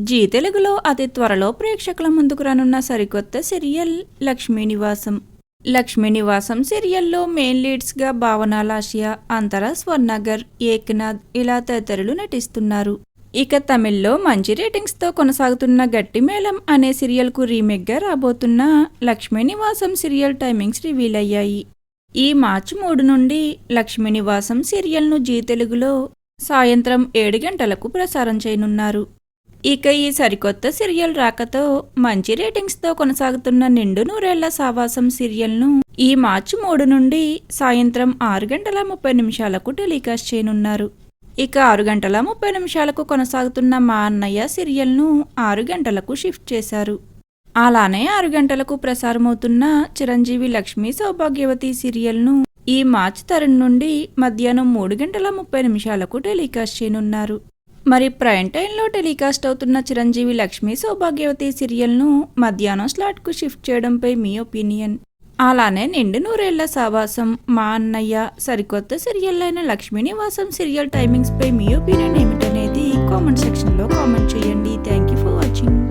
G తెలుగులో అతి త్వరలో ప్రేక్షకుల ముందుకు రానున్న సరికొత్త సీరియల్ లక్ష్మీ నివాసం. లక్ష్మీ నివాసం సీరియల్లో మెయిన్ లీడ్స్గా భావన లాస్య, అంతరా స్వర్ణగర్, ఏక్నాథ్ ఇలా తదితరులు నటిస్తున్నారు. ఇక తమిళ్లో మంచి రేటింగ్స్తో కొనసాగుతున్న గట్టి మేళం అనే సీరియల్కు రీమేక్గా రాబోతున్న లక్ష్మీ నివాసం సీరియల్ టైమింగ్స్ రివీల్ అయ్యాయి. ఈ మార్చి 3 నుండి లక్ష్మీ నివాసం సీరియల్ను జీ తెలుగులో సాయంత్రం 7 గంటలకు ప్రసారం చేయనున్నారు. ఇక ఈ సరికొత్త సీరియల్ రాకతో మంచి రేటింగ్స్తో కొనసాగుతున్న నిండు నూరేళ్ల సావాసం సీరియల్ను ఈ మార్చి 3 నుండి సాయంత్రం 6 గంటల 30 నిమిషాలకు టెలికాస్ట్ చేయనున్నారు. ఇక 6 గంటల 30 నిమిషాలకు కొనసాగుతున్న మా అన్నయ్య సీరియల్ను 6 గంటలకు షిఫ్ట్ చేశారు. అలానే 6 గంటలకు ప్రసారమవుతున్న చిరంజీవి లక్ష్మీ సౌభాగ్యవతి సీరియల్ను ఈ మార్చి 3 నుండి మధ్యాహ్నం 3 గంటల 30 నిమిషాలకు టెలికాస్ట్ చేయనున్నారు. మరి ప్రైమ్ టైంలో టెలికాస్ట్ అవుతున్న చిరంజీవి లక్ష్మీ సౌభాగ్యవతి సీరియల్ను మధ్యాహ్నం స్లాట్కు షిఫ్ట్ చేయడంపై మీ ఒపీనియన్? అలానే నిండు నూరేళ్ల సావాసం, మా అన్నయ్య, సరికొత్త సీరియల్ అయిన లక్ష్మీ నివాసం సీరియల్ టైమింగ్స్పై మీ ఒపీనియన్ ఏమిటనేది కామెంట్ సెక్షన్లో కామెంట్ చేయండి. Thank you for watching.